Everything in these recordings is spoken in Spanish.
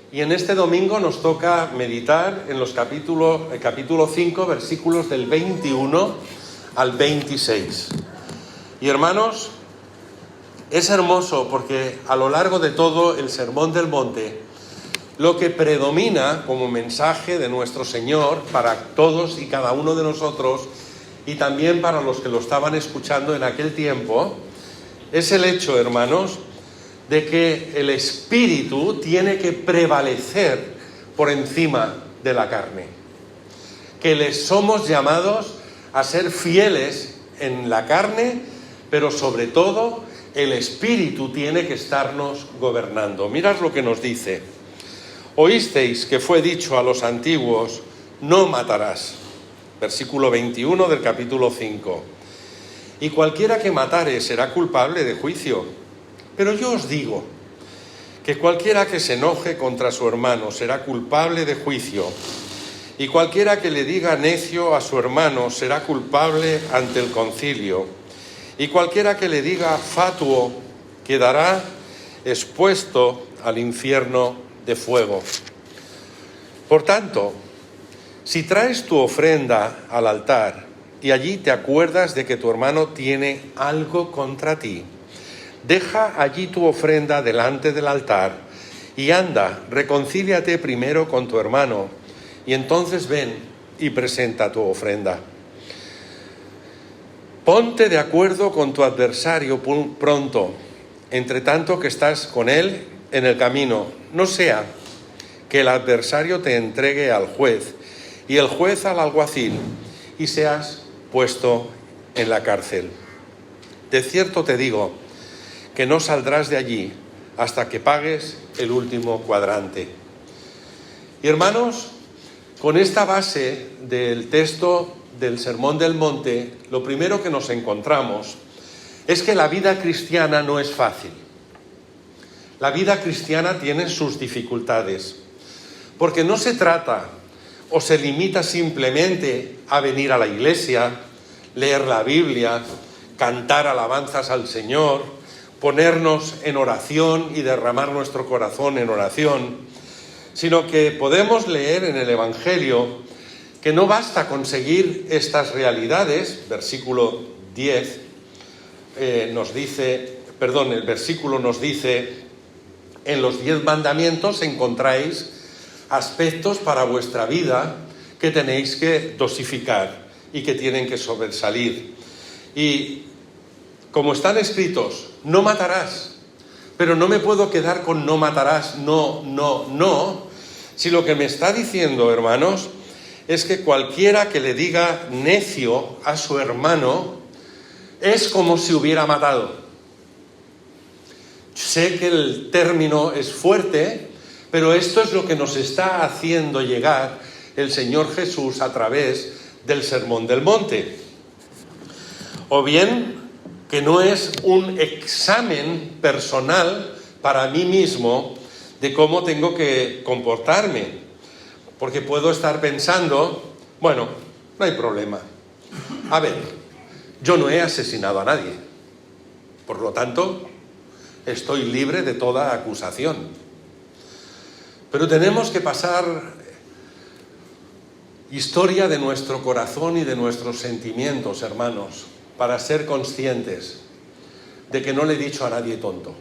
Y en este domingo nos toca meditar en el capítulo 5, versículos del 21 al 26. Y hermanos, es hermoso porque a lo largo de todo el Sermón del Monte, lo que predomina como mensaje de nuestro Señor para todos y cada uno de nosotros, y también para los que lo estaban escuchando en aquel tiempo, es el hecho, hermanos, de que el Espíritu tiene que prevalecer por encima de la carne. Que les somos llamados a ser fieles en la carne, pero sobre todo el Espíritu tiene que estarnos gobernando. Mirad lo que nos dice. Oísteis que fue dicho a los antiguos, no matarás. Versículo 21 del capítulo 5. Y cualquiera que matare será culpable de juicio. Pero yo os digo que cualquiera que se enoje contra su hermano será culpable de juicio. Y cualquiera que le diga necio a su hermano será culpable ante el concilio. Y cualquiera que le diga fatuo quedará expuesto al infierno de fuego. Por tanto, si traes tu ofrenda al altar y allí te acuerdas de que tu hermano tiene algo contra ti, deja allí tu ofrenda delante del altar y anda, reconcíliate primero con tu hermano y entonces ven y presenta tu ofrenda. Ponte de acuerdo con tu adversario pronto, entre tanto que estás con él en el camino. No sea que el adversario te entregue al juez y el juez al alguacil y seas puesto en la cárcel. De cierto te digo que no saldrás de allí hasta que pagues el último cuadrante. Y hermanos, con esta base del texto del Sermón del Monte, lo primero que nos encontramos es que la vida cristiana no es fácil. La vida cristiana tiene sus dificultades, porque no se trata o se limita simplemente a venir a la iglesia, leer la Biblia, cantar alabanzas al Señor, ponernos en oración y derramar nuestro corazón en oración, sino que podemos leer en el Evangelio que no basta conseguir estas realidades. Versículo 10 el versículo nos dice, en los 10 mandamientos encontráis aspectos para vuestra vida que tenéis que dosificar y que tienen que sobresalir. Y como están escritos, no matarás, pero no me puedo quedar con no matarás, no, si lo que me está diciendo, hermanos, es que cualquiera que le diga necio a su hermano es como si hubiera matado. Sé que el término es fuerte, pero esto es lo que nos está haciendo llegar el Señor Jesús a través del Sermón del Monte. O bien que no es un examen personal para mí mismo de cómo tengo que comportarme, porque puedo estar pensando, bueno, no hay problema. A ver, yo no he asesinado a nadie, por lo tanto, estoy libre de toda acusación. Pero tenemos que pasar historia de nuestro corazón y de nuestros sentimientos, hermanos, para ser conscientes de que no le he dicho a nadie tonto,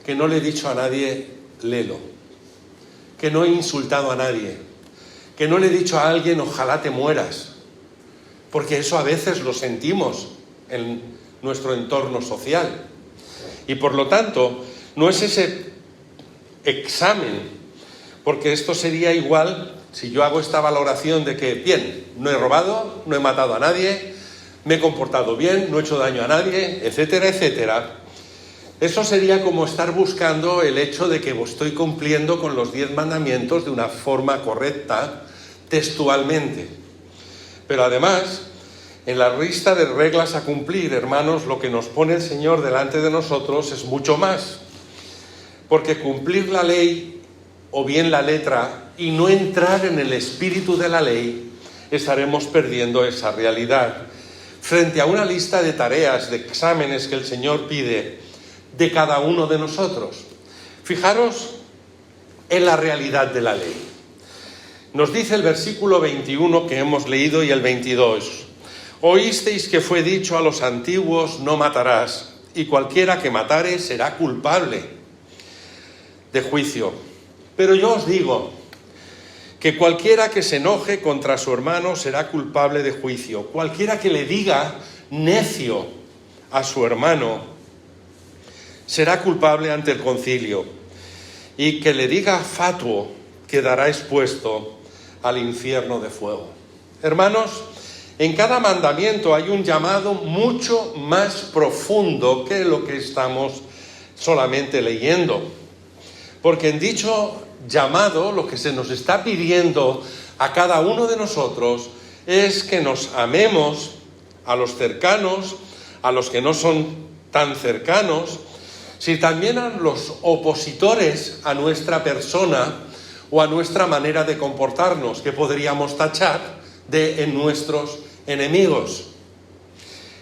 que no le he dicho a nadie lelo, que no he insultado a nadie, que no le he dicho a alguien ojalá te mueras, porque eso a veces lo sentimos en nuestro entorno social. Y por lo tanto, no es ese examen, porque esto sería igual si yo hago esta valoración de que, bien, no he robado, no he matado a nadie, me he comportado bien, no he hecho daño a nadie, etcétera, etcétera. Eso sería como estar buscando el hecho de que estoy cumpliendo con los 10 mandamientos de una forma correcta, textualmente. Pero además, en la lista de reglas a cumplir, hermanos, lo que nos pone el Señor delante de nosotros es mucho más. Porque cumplir la ley, o bien la letra, y no entrar en el espíritu de la ley, estaremos perdiendo esa realidad. Frente a una lista de tareas, de exámenes que el Señor pide de cada uno de nosotros. Fijaros en la realidad de la ley. Nos dice el versículo 21 que hemos leído y el 22. Oísteis que fue dicho a los antiguos, no matarás, y cualquiera que matare será culpable de juicio. Pero yo os digo que cualquiera que se enoje contra su hermano será culpable de juicio. Cualquiera que le diga necio a su hermano será culpable ante el concilio. Y que le diga fatuo quedará expuesto al infierno de fuego. Hermanos, en cada mandamiento hay un llamado mucho más profundo que lo que estamos solamente leyendo. Porque en dicho llamado, lo que se nos está pidiendo a cada uno de nosotros es que nos amemos a los cercanos, a los que no son tan cercanos, si también a los opositores a nuestra persona o a nuestra manera de comportarnos, que podríamos tachar de en nuestros enemigos.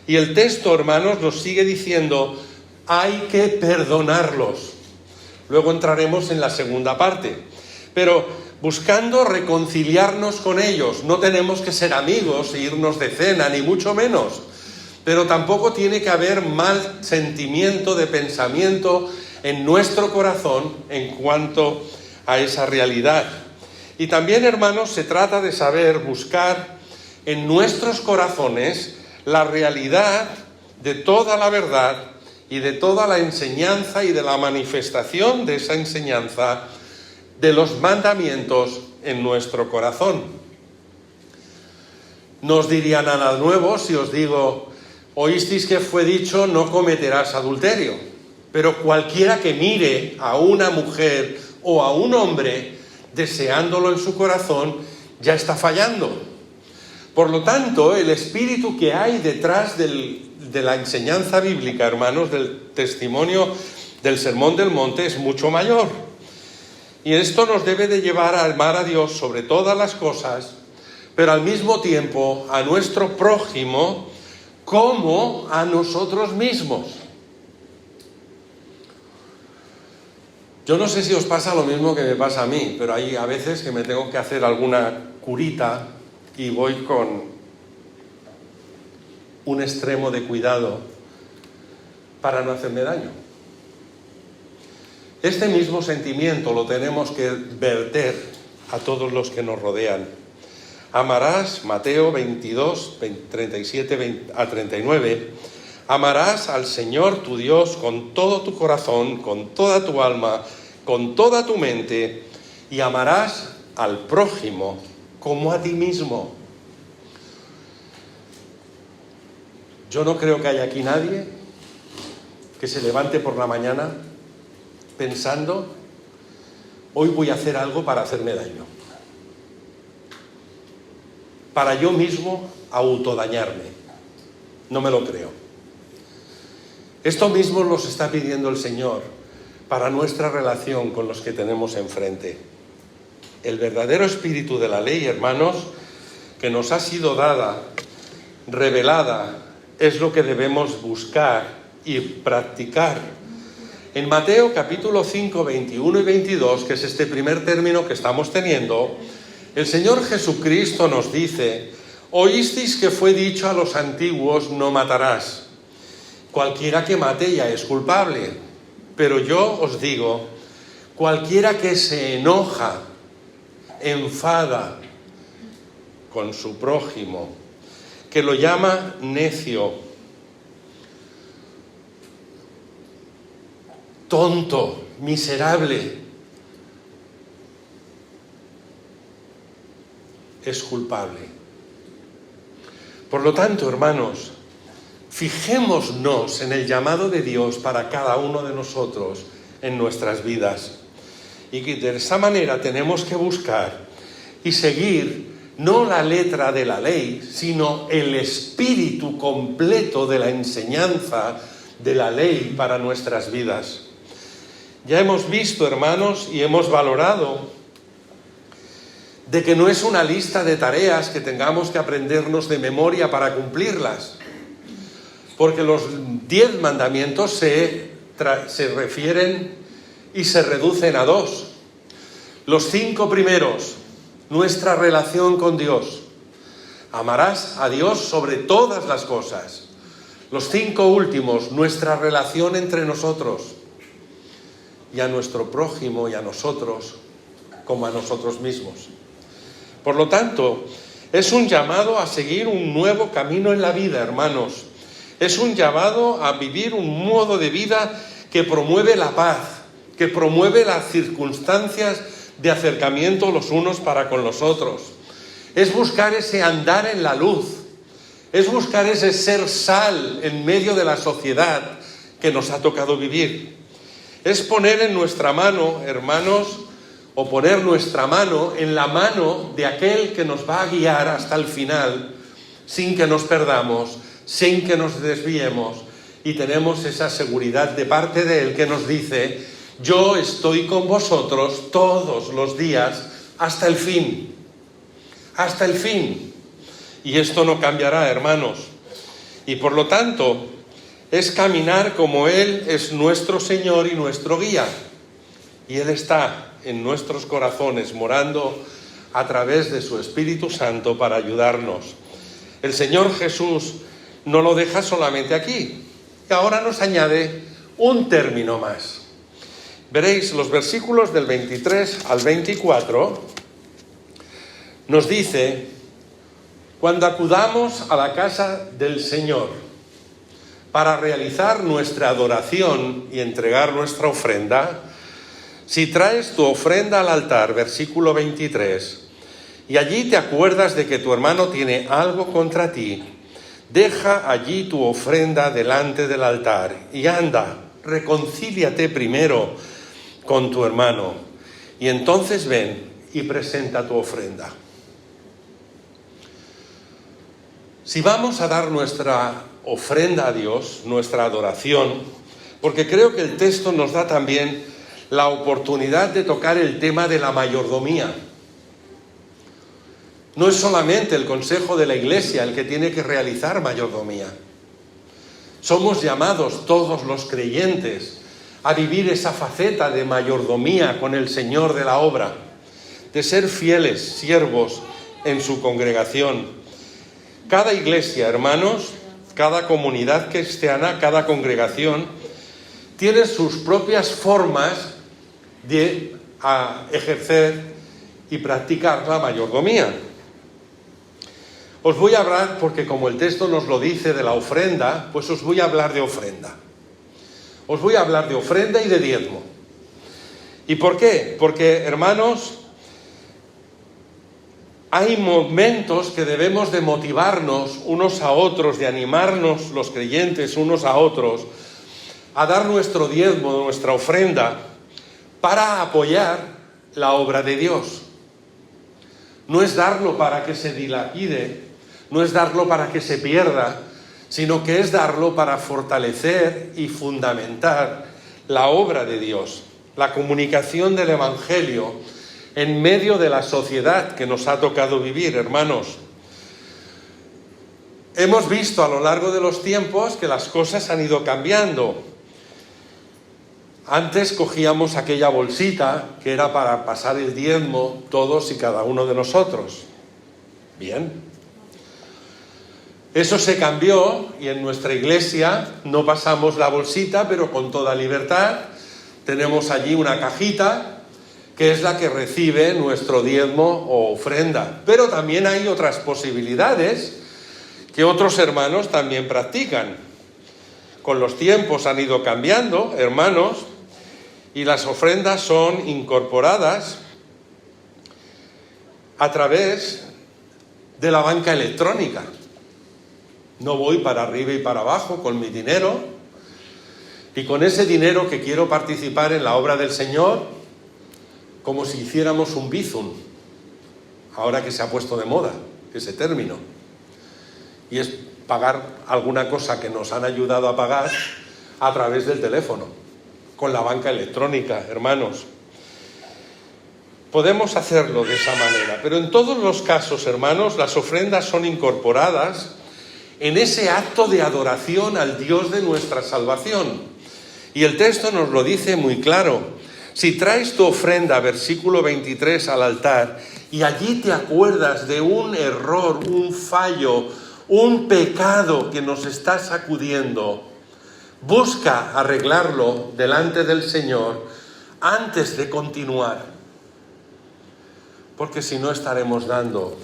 Y el texto, hermanos, nos sigue diciendo, hay que perdonarlos. Luego entraremos en la segunda parte. Pero buscando reconciliarnos con ellos, no tenemos que ser amigos e irnos de cena, ni mucho menos. Pero tampoco tiene que haber mal sentimiento de pensamiento en nuestro corazón en cuanto a esa realidad. Y también, hermanos, se trata de saber buscar en nuestros corazones la realidad de toda la verdad y de toda la enseñanza y de la manifestación de esa enseñanza de los mandamientos en nuestro corazón. No os diría nada nuevo si os digo, oísteis que fue dicho, no cometerás adulterio. Pero cualquiera que mire a una mujer o a un hombre deseándolo en su corazón, ya está fallando. Por lo tanto, el espíritu que hay detrás de la enseñanza bíblica, hermanos, del testimonio del Sermón del Monte es mucho mayor. Y esto nos debe de llevar a amar a Dios sobre todas las cosas, pero al mismo tiempo a nuestro prójimo como a nosotros mismos. Yo no sé si os pasa lo mismo que me pasa a mí, pero hay a veces que me tengo que hacer alguna curita y voy con un extremo de cuidado para no hacerme daño. Este mismo sentimiento lo tenemos que verter a todos los que nos rodean. Amarás, Mateo 22, 37 a 39, amarás al Señor tu Dios con todo tu corazón, con toda tu alma, con toda tu mente, y amarás al prójimo como a ti mismo. Yo no creo que haya aquí nadie que se levante por la mañana pensando, hoy voy a hacer algo para hacerme daño, para yo mismo autodañarme. No me lo creo. Esto mismo nos está pidiendo el Señor para nuestra relación con los que tenemos enfrente. El verdadero espíritu de la ley, hermanos, que nos ha sido dada, revelada, es lo que debemos buscar y practicar. En Mateo capítulo 5, 21 y 22, que es este primer término que estamos teniendo, el Señor Jesucristo nos dice, oísteis que fue dicho a los antiguos, no matarás. Cualquiera que mate ya es culpable. Pero yo os digo, cualquiera que se enoja, enfada con su prójimo, que lo llama necio, tonto, miserable, es culpable. Por lo tanto, hermanos, fijémonos en el llamado de Dios para cada uno de nosotros en nuestras vidas. Y que de esa manera tenemos que buscar y seguir no la letra de la ley, sino el espíritu completo de la enseñanza de la ley para nuestras vidas. Ya hemos visto, hermanos, y hemos valorado de que no es una lista de tareas que tengamos que aprendernos de memoria para cumplirlas. Porque los 10 mandamientos se refieren y se reducen a 2. Los 5 primeros, nuestra relación con Dios. Amarás a Dios sobre todas las cosas. Los 5 últimos, nuestra relación entre nosotros. Y a nuestro prójimo y a nosotros como a nosotros mismos. Por lo tanto, es un llamado a seguir un nuevo camino en la vida, hermanos. Es un llamado a vivir un modo de vida que promueve la paz, que promueve las circunstancias de acercamiento los unos para con los otros. Es buscar ese andar en la luz. Es buscar ese ser sal en medio de la sociedad que nos ha tocado vivir. Es poner en nuestra mano, hermanos, o poner nuestra mano en la mano de aquel que nos va a guiar hasta el final, sin que nos perdamos, sin que nos desviemos, y tenemos esa seguridad de parte de Él que nos dice: yo estoy con vosotros todos los días hasta el fin. Hasta el fin. Y esto no cambiará, hermanos. Y por lo tanto, es caminar como Él es nuestro Señor y nuestro guía. Y Él está en nuestros corazones, morando a través de su Espíritu Santo para ayudarnos. El Señor Jesús no lo deja solamente aquí. Y ahora nos añade un término más. Veréis, los versículos del 23 al 24 nos dice: cuando acudamos a la casa del Señor para realizar nuestra adoración y entregar nuestra ofrenda, si traes tu ofrenda al altar, versículo 23, y allí te acuerdas de que tu hermano tiene algo contra ti, deja allí tu ofrenda delante del altar y anda, reconcíliate primero con tu hermano, y entonces ven y presenta tu ofrenda. Si vamos a dar nuestra ofrenda a Dios, nuestra adoración, porque creo que el texto nos da también la oportunidad de tocar el tema de la mayordomía. No es solamente el consejo de la Iglesia el que tiene que realizar mayordomía. Somos llamados todos los creyentes a vivir esa faceta de mayordomía con el Señor de la obra, de ser fieles siervos en su congregación. Cada iglesia, hermanos, cada comunidad cristiana, cada congregación, tiene sus propias formas de ejercer y practicar la mayordomía. Os voy a hablar, porque como el texto nos lo dice, de la ofrenda, pues os voy a hablar de ofrenda. Os voy a hablar de ofrenda y de diezmo. ¿Y por qué? Porque, hermanos, hay momentos que debemos de motivarnos unos a otros, de animarnos los creyentes unos a otros, a dar nuestro diezmo, nuestra ofrenda, para apoyar la obra de Dios. No es darlo para que se dilapide, no es darlo para que se pierda, sino que es darlo para fortalecer y fundamentar la obra de Dios, la comunicación del Evangelio en medio de la sociedad que nos ha tocado vivir, hermanos. Hemos visto a lo largo de los tiempos que las cosas han ido cambiando. Antes cogíamos aquella bolsita que era para pasar el diezmo todos y cada uno de nosotros. Bien. Eso se cambió y en nuestra iglesia no pasamos la bolsita, pero con toda libertad. Tenemos allí una cajita que es la que recibe nuestro diezmo o ofrenda. Pero también hay otras posibilidades que otros hermanos también practican. Con los tiempos han ido cambiando, hermanos, y las ofrendas son incorporadas a través de la banca electrónica. No voy para arriba y para abajo con mi dinero, y con ese dinero que quiero participar en la obra del Señor, como si hiciéramos un bizum, ahora que se ha puesto de moda ese término, y es pagar alguna cosa que nos han ayudado a pagar a través del teléfono, con la banca electrónica, hermanos. Podemos hacerlo de esa manera, pero en todos los casos, hermanos, las ofrendas son incorporadas en ese acto de adoración al Dios de nuestra salvación. Y el texto nos lo dice muy claro: Si traes tu ofrenda, versículo 23, al altar, y allí te acuerdas de un error, un fallo, un pecado que nos está sacudiendo, busca arreglarlo delante del Señor antes de continuar, porque si no estaremos dando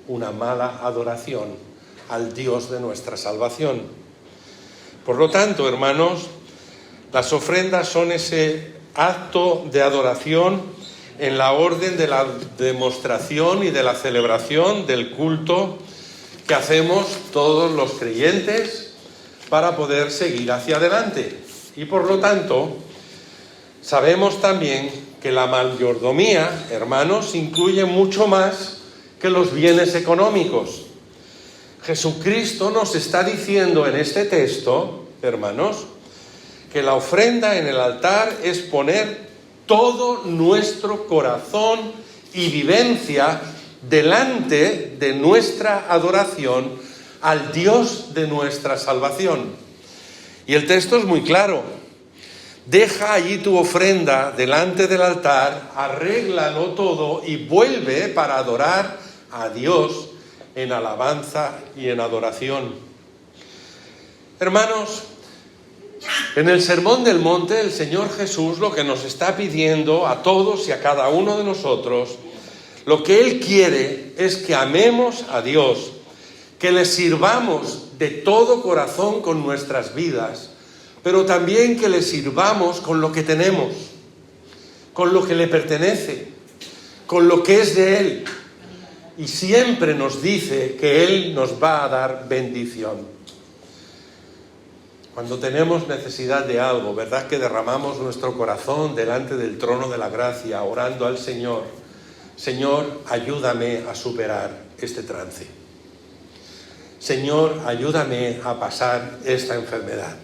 una mala adoración al Dios de nuestra salvación. Por lo tanto, hermanos, las ofrendas son ese acto de adoración en la orden de la demostración y de la celebración del culto que hacemos todos los creyentes para poder seguir hacia adelante. Y por lo tanto, sabemos también que la mayordomía, hermanos, incluye mucho más que los bienes económicos. Jesucristo nos está diciendo en este texto, hermanos, que la ofrenda en el altar es poner todo nuestro corazón y vivencia delante de nuestra adoración al Dios de nuestra salvación. Y el texto es muy claro. Deja allí tu ofrenda delante del altar, arréglalo todo y vuelve para adorar a Dios en alabanza y en adoración. Hermanos, en el Sermón del Monte, el Señor Jesús lo que nos está pidiendo a todos y a cada uno de nosotros, lo que Él quiere es que amemos a Dios, que le sirvamos de todo corazón con nuestras vidas, pero también que le sirvamos con lo que tenemos, con lo que le pertenece, con lo que es de Él. Y siempre nos dice que Él nos va a dar bendición. Cuando tenemos necesidad de algo, ¿verdad que derramamos nuestro corazón delante del trono de la gracia, orando al Señor? Señor, ayúdame a superar este trance. Señor, ayúdame a pasar esta enfermedad.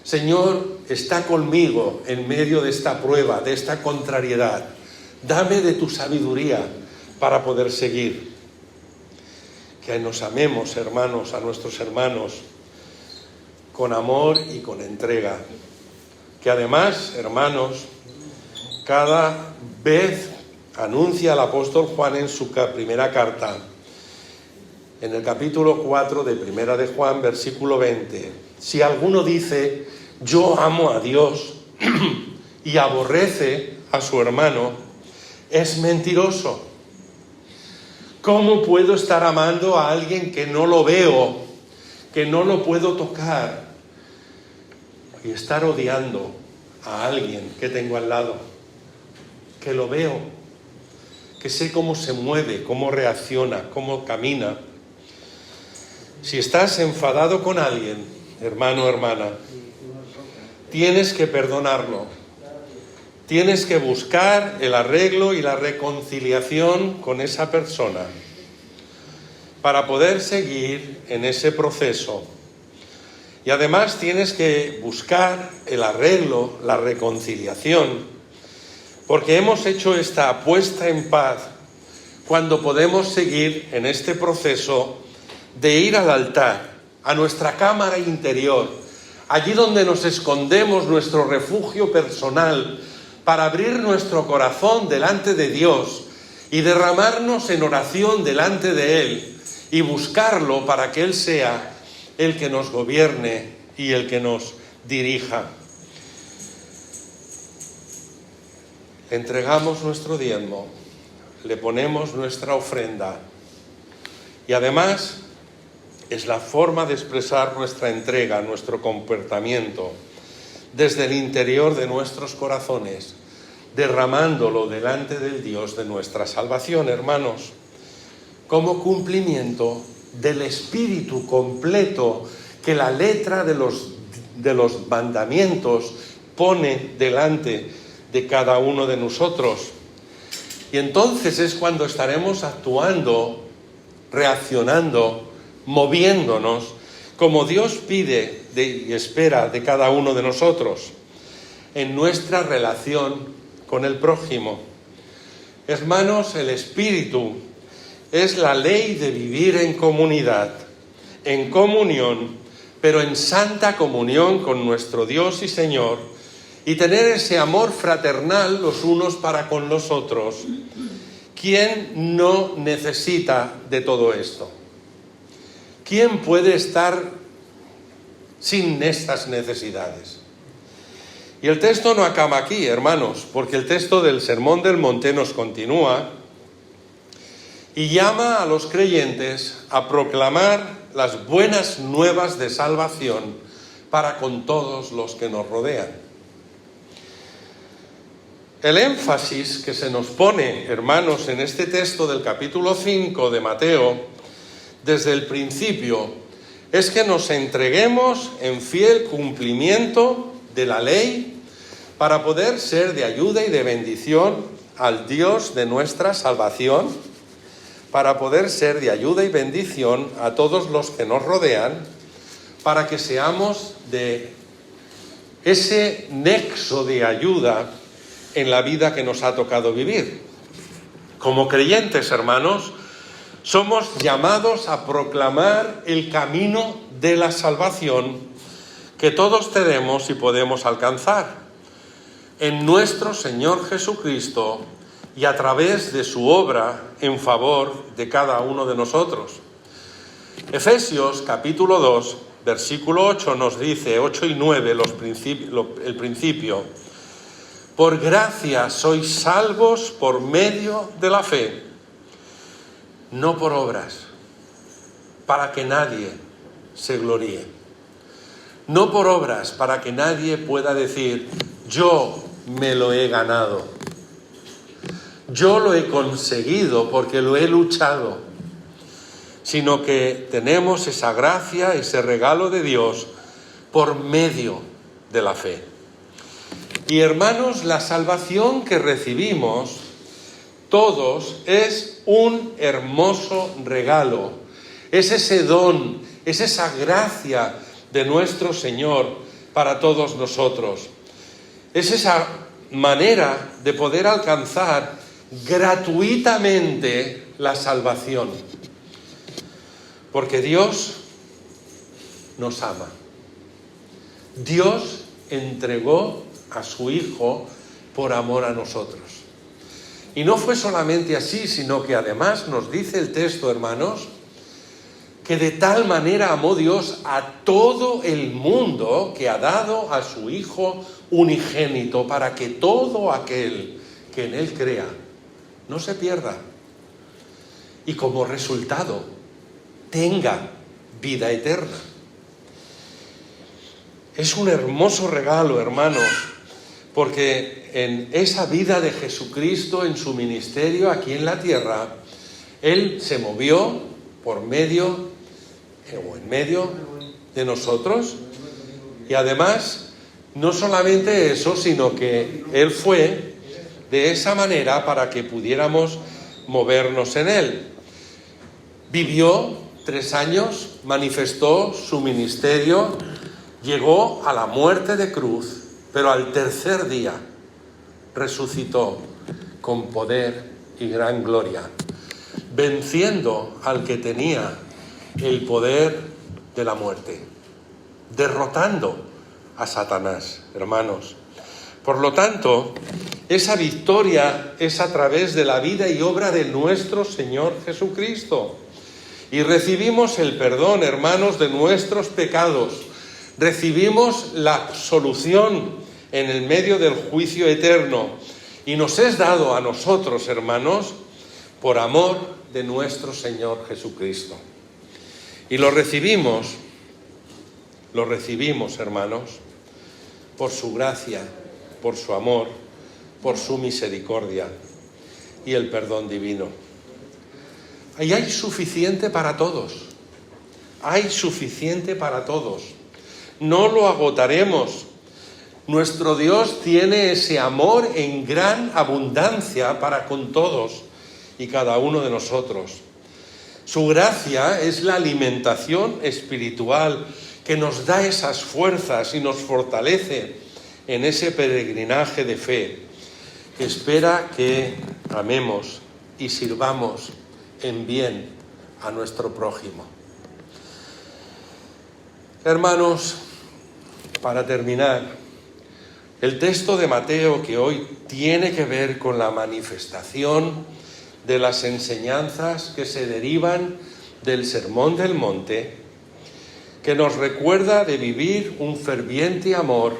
Señor, está conmigo en medio de esta prueba, de esta contrariedad. Dame de tu sabiduría para poder seguir. Que nos amemos, hermanos, a nuestros hermanos, con amor y con entrega. Que además, hermanos, cada vez anuncia el apóstol Juan en su primera carta, en el capítulo 4 de Primera de Juan, versículo 20, si alguno dice, yo amo a Dios y aborrece a su hermano, es mentiroso. ¿Cómo puedo estar amando a alguien que no lo veo, que no lo puedo tocar, y estar odiando a alguien que tengo al lado, que lo veo, que sé cómo se mueve, cómo reacciona, cómo camina? Si estás enfadado con alguien, hermano o hermana, tienes que perdonarlo. Tienes que buscar el arreglo y la reconciliación con esa persona para poder seguir en ese proceso. Y además tienes que buscar el arreglo, la reconciliación, porque hemos hecho esta apuesta en paz cuando podemos seguir en este proceso de ir al altar, a nuestra cámara interior, allí donde nos escondemos, nuestro refugio personal, para abrir nuestro corazón delante de Dios y derramarnos en oración delante de Él y buscarlo para que Él sea el que nos gobierne y el que nos dirija. Entregamos nuestro diezmo, le ponemos nuestra ofrenda y además es la forma de expresar nuestra entrega, nuestro comportamiento desde el interior de nuestros corazones, derramándolo delante del Dios de nuestra salvación, hermanos, como cumplimiento del espíritu completo que la letra de los mandamientos pone delante de cada uno de nosotros. Y entonces es cuando estaremos actuando, reaccionando, moviéndonos como Dios pide y espera de cada uno de nosotros en nuestra relación con el prójimo. Hermanos, el Espíritu es la ley de vivir en comunidad, en comunión, pero en santa comunión con nuestro Dios y Señor, y tener ese amor fraternal los unos para con los otros. ¿Quién no necesita de todo esto? ¿Quién puede estar sin estas necesidades? Y el texto no acaba aquí, hermanos, porque el texto del Sermón del Monte nos continúa y llama a los creyentes a proclamar las buenas nuevas de salvación para con todos los que nos rodean. El énfasis que se nos pone, hermanos, en este texto del capítulo 5 de Mateo, desde el principio, es que nos entreguemos en fiel cumplimiento de la ley para poder ser de ayuda y de bendición al Dios de nuestra salvación, para poder ser de ayuda y bendición a todos los que nos rodean, para que seamos de ese nexo de ayuda en la vida que nos ha tocado vivir. Como creyentes, hermanos, somos llamados a proclamar el camino de la salvación que todos tenemos y podemos alcanzar en nuestro Señor Jesucristo y a través de su obra en favor de cada uno de nosotros. Efesios capítulo 2, versículo 8 nos dice, 8 y 9, el principio: por gracia sois salvos por medio de la fe, no por obras, para que nadie se gloríe. No por obras, para que nadie pueda decir, yo me lo he ganado, yo lo he conseguido porque lo he luchado, sino que tenemos esa gracia, ese regalo de Dios por medio de la fe. Y hermanos, la salvación que recibimos todos es un hermoso regalo, es ese don, es esa gracia de nuestro Señor para todos nosotros. Es esa manera de poder alcanzar gratuitamente la salvación. Porque Dios nos ama. Dios entregó a su Hijo por amor a nosotros. Y no fue solamente así, sino que además nos dice el texto, hermanos, que de tal manera amó Dios a todo el mundo que ha dado a su Hijo unigénito para que todo aquel que en Él crea no se pierda y como resultado tenga vida eterna. Es un hermoso regalo, hermanos, porque en esa vida de Jesucristo, en su ministerio aquí en la tierra, Él se movió por medio o en medio de nosotros, y además no solamente eso, sino que Él fue de esa manera para que pudiéramos movernos en Él. Vivió 3 años, manifestó su ministerio, llegó a la muerte de cruz, pero al tercer día resucitó con poder y gran gloria, venciendo al que tenía el poder de la muerte, derrotando a Satanás, hermanos. Por lo tanto, esa victoria es a través de la vida y obra de nuestro Señor Jesucristo. Y recibimos el perdón, hermanos, de nuestros pecados. Recibimos la absolución en el medio del juicio eterno. Y nos es dado a nosotros, hermanos, por amor de nuestro Señor Jesucristo. Y lo recibimos, hermanos, por su gracia, por su amor, por su misericordia y el perdón divino. Ahí hay suficiente para todos. Hay suficiente para todos. No lo agotaremos. Nuestro Dios tiene ese amor en gran abundancia para con todos y cada uno de nosotros. Su gracia es la alimentación espiritual que nos da esas fuerzas y nos fortalece en ese peregrinaje de fe que espera que amemos y sirvamos en bien a nuestro prójimo. Hermanos, para terminar, El texto de Mateo que hoy tiene que ver con la manifestación de las enseñanzas que se derivan del Sermón del Monte, que nos recuerda de vivir un ferviente amor,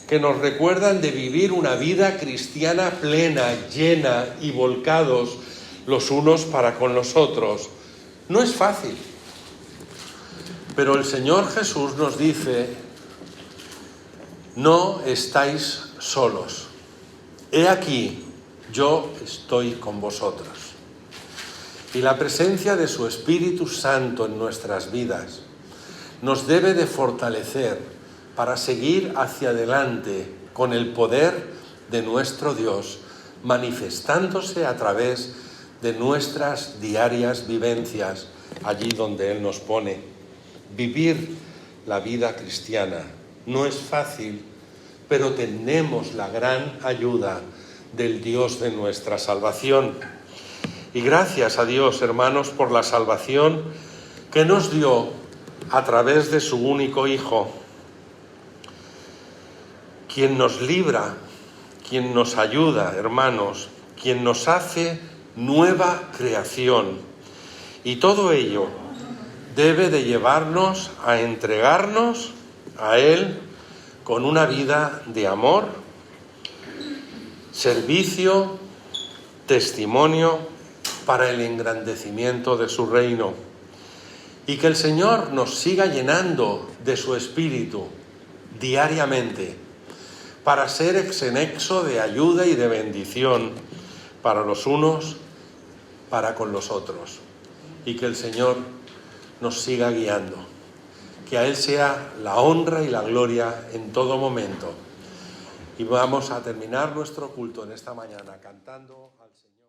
que nos recuerdan de vivir una vida cristiana plena, llena y volcados los unos para con los otros. No es fácil, pero el Señor Jesús nos dice: no estáis solos. He aquí, yo estoy con vosotros. Y la presencia de su Espíritu Santo en nuestras vidas nos debe de fortalecer para seguir hacia adelante con el poder de nuestro Dios, manifestándose a través de nuestras diarias vivencias, allí donde Él nos pone. Vivir la vida cristiana no es fácil, pero tenemos la gran ayuda del Dios de nuestra salvación. Y gracias a Dios, hermanos, por la salvación que nos dio a través de su único Hijo, quien nos libra, quien nos ayuda, hermanos, quien nos hace nueva creación. Y todo ello debe de llevarnos a entregarnos a Él con una vida de amor, servicio, testimonio para el engrandecimiento de su reino. Y que el Señor nos siga llenando de su Espíritu diariamente para ser exenexo de ayuda y de bendición para los unos, para con los otros. Y que el Señor nos siga guiando. Que a Él sea la honra y la gloria en todo momento. Y vamos a terminar nuestro culto en esta mañana cantando al Señor.